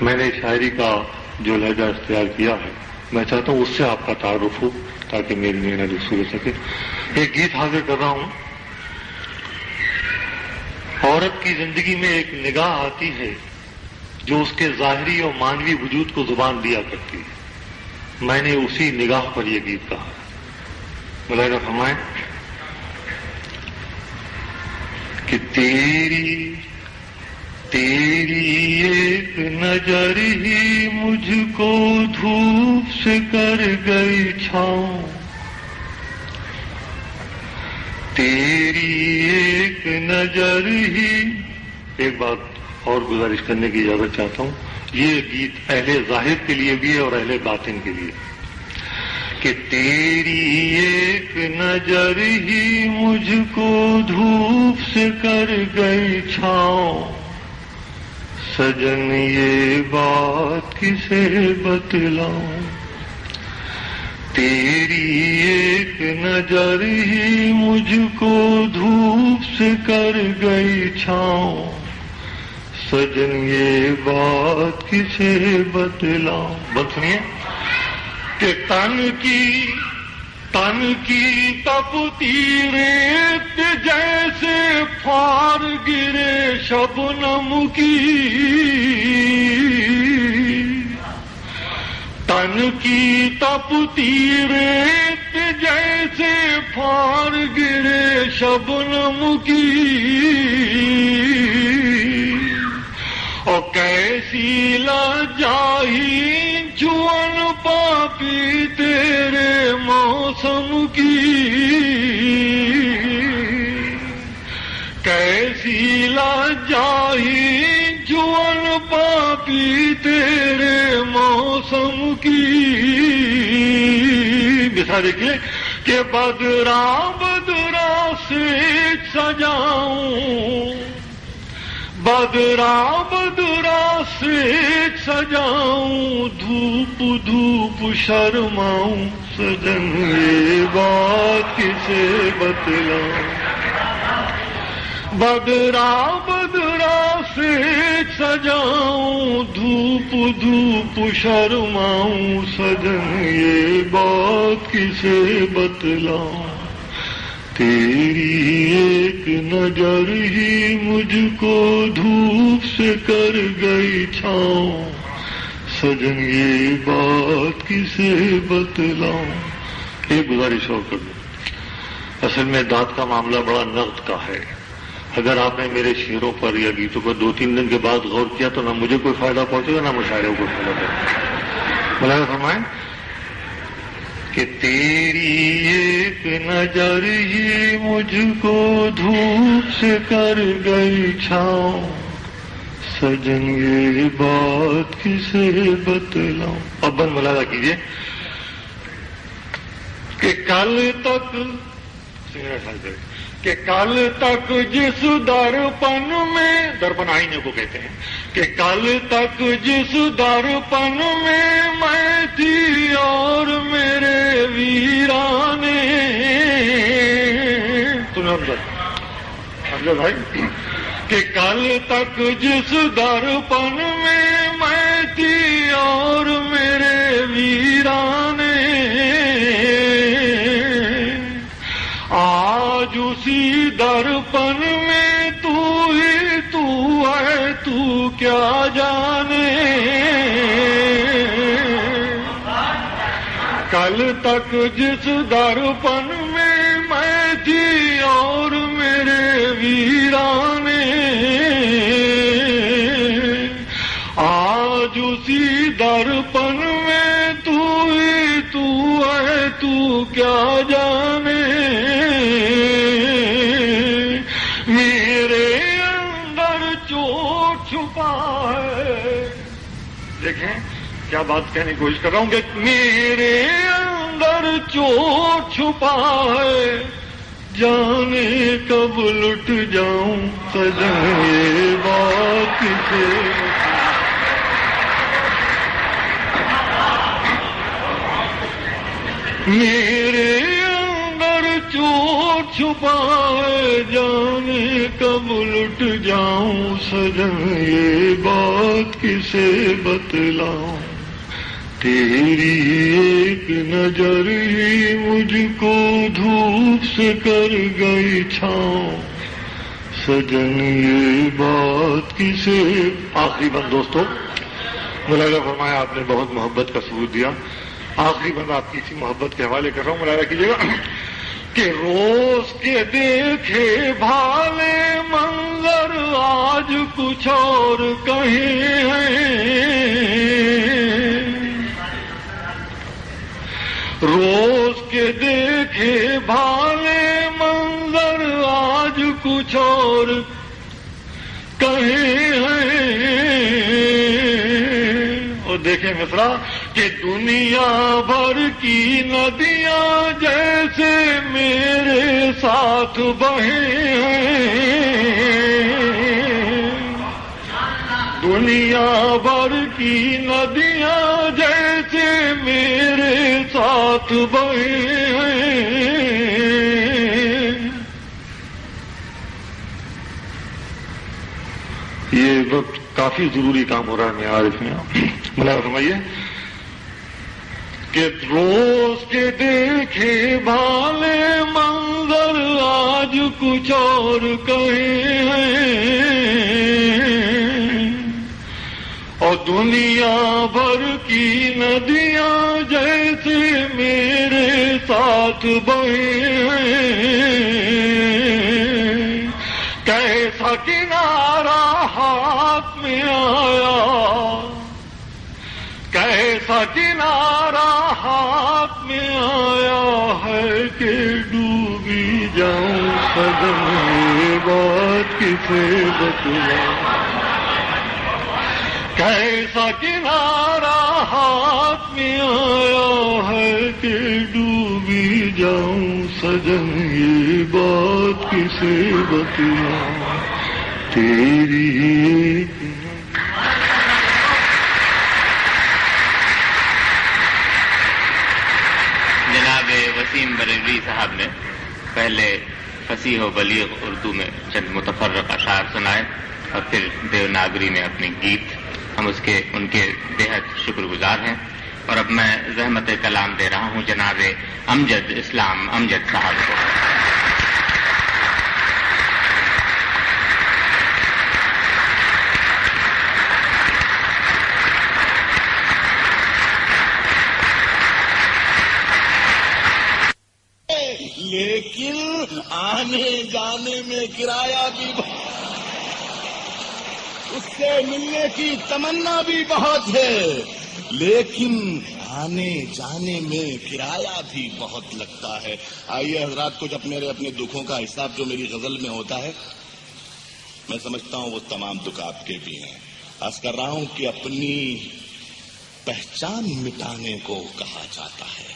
میں نے شاعری کا جو لہجہ اختیار کیا ہے میں چاہتا ہوں اس سے آپ کا تعارف ہو تاکہ میری محنت دستور ہو سکے. ایک گیت حاضر کر رہا ہوں. عورت کی زندگی میں ایک نگاہ آتی ہے جو اس کے ظاہری اور مانوی وجود کو زبان دیا کرتی ہے. میں نے اسی نگاہ پر یہ گیت کہا. ملاحظہ فرمائیں کہ تیری ایک نظر ہی مجھ کو دھوپ سے کر گئی چھاؤں. تیری ایک نظر ہی. ایک بات اور گزارش کرنے کی اجازت چاہتا ہوں. یہ گیت اہل ظاہر کے لیے بھی ہے اور اہل باطن کے لیے کہ تیری ایک نظر ہی مجھ کو دھوپ سے کر گئی چھاؤں. سجن یہ بات کسے بتلاؤں. تیری ایک نظر ہی مجھ کو دھوپ سے کر گئی چھاؤں. سجن یہ بات کسے بتلاؤں. بات سنیے کہ تن کی تپتی ریت جیسے پھار گرے شبنم کی. تن کی تپتی ریت جیسے پھار گرے شبنم کی. اور کیسی لجائی جوان پاپی تیرے موسم کی. کیسی لجائی جوان پاپی تیرے موسم کی. مثال دیکھیے کہ بدرا سے سجاؤں. بدرا سے سجاؤں. دھوپ شرماؤں. سجن یہ بات کسے بتلاؤں. بدرا سے سجاؤں. دھوپ شرماؤں. سجن یہ بات کسے بتلاؤں. تیری ایک نظر ہی مجھ کو دھوپ سے کر گئی چھاؤں. سجن یہ بات کسے بتلاؤں. ایک گزارش اور کر دوں. اصل میں دانت کا معاملہ بڑا نقد کا ہے. اگر آپ نے میرے شعروں پر یا گیتوں پر 2-3 دن کے بعد غور کیا تو نہ مجھے کوئی فائدہ پہنچے گا نہ مشاعرے کو فائدہ پہنچے گا. ملاحظہ فرمائیں کہ تیری ایک نظر ہی مجھ کو دھوپ سے کر گئی چھاؤں. سجن یہ بات کسے بتلاؤں. اب بند ملاحظہ کیجیے کہ کل تک جس درپن میں درپن آئینے کو کہتے ہیں کہ کل تک جس درپن میں تھی اور میرے ویرانے. تمہیں افضل بھائی کہ کل تک جس درپن میں تھی اور میرے ویرانے. آج اسی درپن میں تو ہی تو ہے. تو کیا جانے. کل تک جس درپن میں تھی اور میرے ویرانے. آج اسی درپن میں تو ہی تو ہے. تو کیا جانے. میرے اندر چوٹ چھپا ہے. دیکھیں کیا بات کہنے کی کوشش کر رہا ہوں کہ میرے اندر چوٹ چھپا ہے. جانے کب لٹ جاؤں. سجن یہ بات کسے میرے اندر چوٹ چھپائے جانے کب لٹ جاؤں سجن یہ بات کسے بتلاؤں تیری ایک نظر ہی مجھ کو دھوپ سے کر گئی چھاؤں سجن یہ بات کسے. آخری بند دوستو ملاحظہ فرمایا آپ نے بہت محبت کا ثبوت دیا. آخری بند آپ کی اسی محبت کے حوالے کر رہا ہوں ملاحظہ کیجیے گا کہ روز کے دیکھے بھالے منظر آج کچھ اور کہیں ہیں روز کے دیکھے بھالے منظر آج کچھ اور کہیں ہیں اور دیکھیں مصرا کہ دنیا بھر کی ندیاں جیسے میرے ساتھ بہیں دنیا بھر کی ندیاں جیسے میرے ساتھ بہیں یہ وقت کافی ضروری کام ہو رہا ہے میں عارف میں ملا فرمائیے کہ روز کے دیکھے بھالے منظر آج کچھ اور کہیں ہیں اور دنیا بھر کی ندیاں جیسے میرے ساتھ بہیں کیسا کنارہ ہاتھ میں آیا کیسا کنارہ ہاتھ میں آیا ہے کہ ڈوبی جاؤں سجن یہ بات کسے بتلاؤں کیسا کنارہ ہاتھ میں آیا ہے کہ ڈوبی جاؤں سجن یہ بات کسے بتلاؤں تیری ایک جناب وسیم بریلوی صاحب نے پہلے فصیح و بلیغ اردو میں چند متفرق اشعار سنائے اور پھر دیوناگری میں اپنے گیت. ہم ان کے بےحد شکر گزار ہیں اور اب میں زحمت کلام دے رہا ہوں جناب امجد اسلام امجد صاحب کو. لیکن آنے جانے میں کرایہ بھی اس سے ملنے کی تمنا بھی بہت ہے لیکن آنے جانے میں کرایہ بھی بہت لگتا ہے. آئیے حضرات کچھ اپنے دکھوں کا حساب جو میری غزل میں ہوتا ہے میں سمجھتا ہوں وہ تمام دکھ آپ کے بھی ہیں. عرض کر رہا ہوں کہ اپنی پہچان مٹانے کو کہا جاتا ہے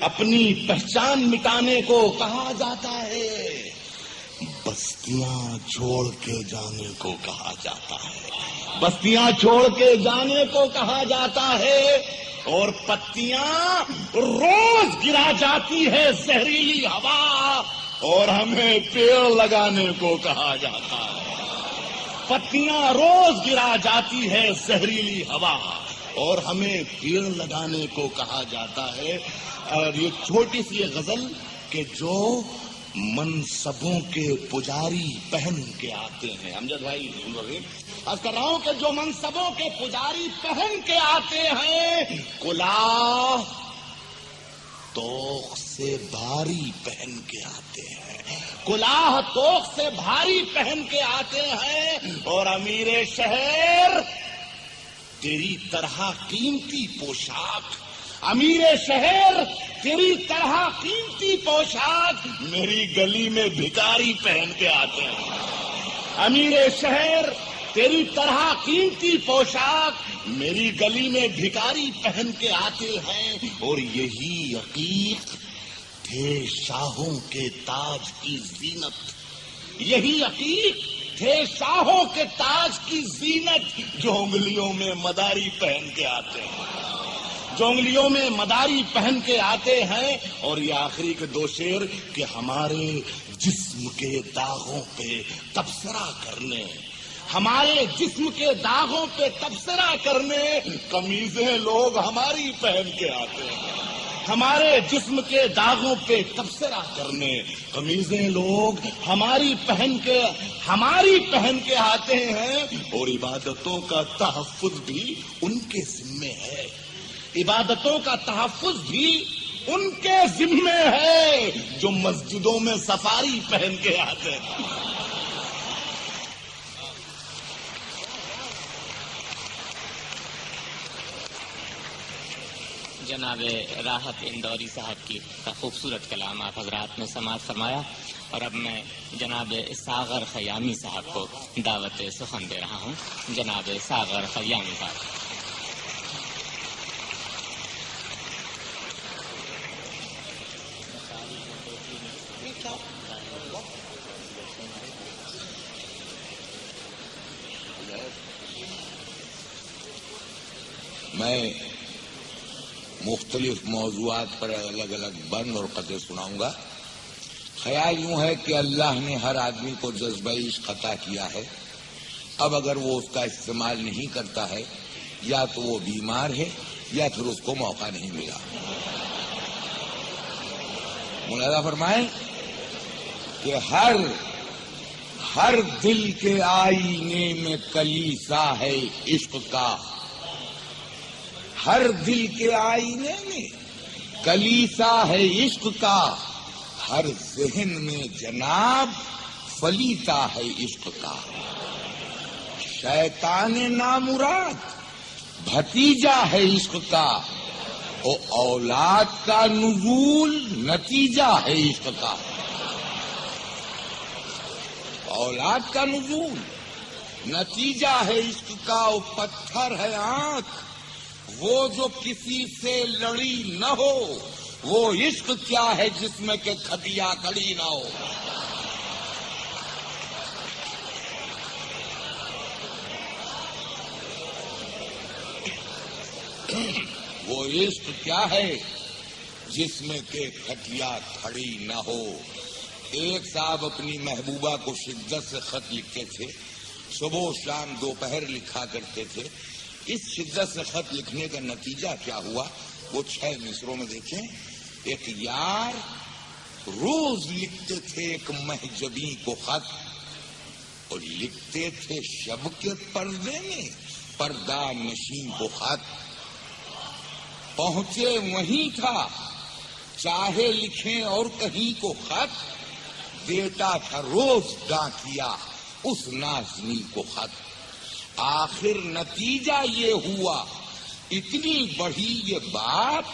اپنی پہچان مٹانے کو کہا جاتا ہے بستیاں چھوڑ کے جانے کو کہا جاتا ہے بستیاں چھوڑ کے جانے کو کہا جاتا ہے اور پتیاں روز گرا جاتی ہے زہریلی ہوا اور ہمیں پیڑ لگانے کو کہا جاتا ہے. پتیاں روز گرا جاتی ہے زہریلی ہوا اور ہمیں پیڑ لگانے کو کہا جاتا ہے. اور یہ چھوٹی سی یہ غزل کہ جو منصبوں کے پجاری پہن کے آتے ہیں امجد بھائی عرض کر رہا ہوں کہ جو منصبوں کے پجاری پہن کے آتے ہیں کلاه توق سے بھاری پہن کے آتے ہیں کلاه توق سے بھاری پہن کے آتے ہیں اور امیر شہر تیری طرح قیمتی پوشاک امیر شہر تیری طرح قیمتی پوشاک میری گلی میں بھکاری پہن کے آتے ہیں. امیر شہر تیری طرح قیمتی پوشاک میری گلی میں بھکاری پہن کے آتے ہیں اور یہی عقیق تھے شاہوں کے تاج کی زینت یہی عقیق تھے شاہوں کے تاج کی زینت جو انگلیوں میں مداری پہن کے آتے ہیں جو انگلیوں میں مداری پہن کے آتے ہیں، اور یہ آخری کے دو شعر کہ ہمارے جسم کے داغوں پہ تبصرہ کرنے، ہمارے جسم کے داغوں پہ تبصرہ کرنے قمیضیں لوگ ہماری پہن کے آتے ہیں، ہمارے جسم کے داغوں پہ تبصرہ کرنے قمیضیں لوگ ہماری پہن کے آتے ہیں، اور عبادتوں کا تحفظ بھی ان کے ذمے ہے، عبادتوں کا تحفظ بھی ان کے ذمے ہے جو مسجدوں میں سفاری پہن کے آتے ہیں۔ جناب راحت اندوری صاحب کی خوبصورت کلام آپ حضرات نے سماعت فرمایا، اور اب میں جناب ساغر خیامی صاحب کو دعوت سخن دے رہا ہوں۔ جناب ساغر خیامی صاحب۔ میں مختلف موضوعات پر الگ الگ بند اور قطعے سناؤں گا۔ خیال یوں ہے کہ اللہ نے ہر آدمی کو جذبہ عشق عطا کیا ہے، اب اگر وہ اس کا استعمال نہیں کرتا ہے یا تو وہ بیمار ہے یا پھر اس کو موقع نہیں ملا۔ ملاحظہ فرمائیں کہ ہر دل کے آئینے میں کلیسا ہے عشق کا، ہر دل کے آئینے میں کلیسا ہے عشق کا، ہر ذہن میں جناب فلیتا ہے عشق کا۔ شیطان نامراد بھتیجا ہے عشق کا، اور اولاد کا نزول نتیجہ ہے عشق کا۔ اولاد کا نزول نتیجہ ہے عشق کا، وہ پتھر ہے آنکھ وہ جو کسی سے لڑی نہ ہو، وہ عشق کیا ہے جس میں کہ کھٹیا کھڑی نہ ہو۔ وہ عشق کیا ہے جس میں کہ کھٹیا کھڑی نہ ہو۔ ایک صاحب اپنی محبوبہ کو شدت سے خط لکھتے تھے، صبح و شام دوپہر لکھا کرتے تھے۔ اس شدت سے خط لکھنے کا نتیجہ کیا ہوا وہ 6 مصروں میں دیکھیں۔ ایک یار روز لکھتے تھے ایک مہجبی کو خط، اور لکھتے تھے شب کے پردے میں پردہ نشین کو خط۔ پہنچے وہیں تھا چاہے لکھیں اور کہیں کو خط، دیتا تھا روز ڈاکیا اس نازنی کو خط۔ آخر نتیجہ یہ ہوا اتنی بڑھی یہ بات،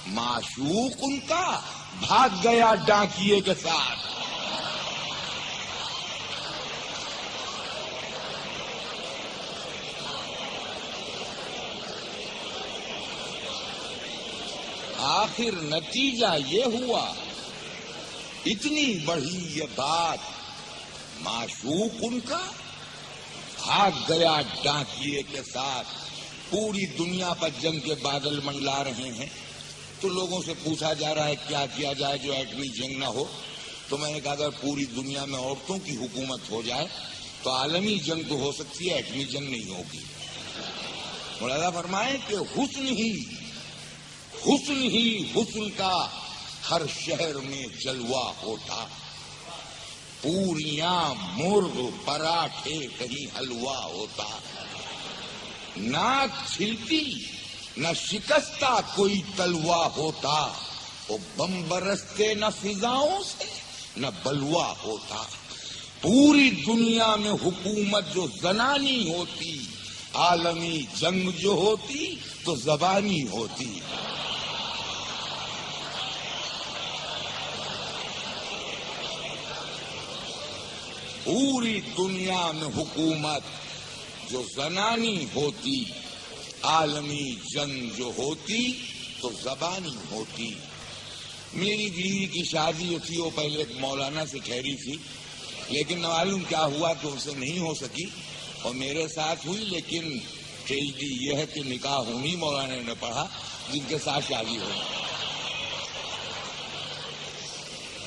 معشوق ان کا بھاگ گیا ڈاکیے کے ساتھ۔ آخر نتیجہ یہ ہوا اتنی بڑھی یہ بات، معشوق ان کا بھاگ گیا ڈاکیے کے ساتھ۔ پوری دنیا پر جنگ کے بادل منڈلا رہے ہیں، تو لوگوں سے پوچھا جا رہا ہے کیا کیا جائے جو ایٹمی جنگ نہ ہو۔ تو میں نے کہا اگر پوری دنیا میں عورتوں کی حکومت ہو جائے تو عالمی جنگ تو ہو سکتی ہے، ایٹمی جنگ نہیں ہوگی۔ ملاحظہ فرمائیں کہ حسن کا ہر شہر میں جلوہ ہوتا، پوریاں مرغ پراٹھے کہیں حلوہ ہوتا، نہ چھلتی نہ شکستہ کوئی تلوا ہوتا، وہ بم برستے نہ فضاؤں سے نہ بلوا ہوتا۔ پوری دنیا میں حکومت جو زنانی ہوتی، عالمی جنگ جو ہوتی تو زبانی ہوتی۔ پوری دنیا میں حکومت جو زنانی ہوتی، عالمی جنگ جو ہوتی تو زبانی ہوتی۔ میری بیوی کی شادی تھی، وہ پہلے ایک مولانا سے ٹھہری تھی، لیکن معلوم کیا ہوا کہ ان سے نہیں ہو سکی، اور میرے ساتھ ہوئی، لیکن PhD یہ ہے کہ نکاح ہونی مولانا نے پڑھا جن کے ساتھ شادی ہو.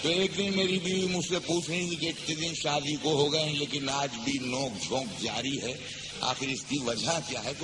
تو ایک دن میری بیوی مجھ سے پوچھ رہی تھی کہ اتنے دن شادی کو ہو گئے لیکن آج بھی نوک جھونک جاری ہے، آخر اس کی وجہ کیا ہے؟ تو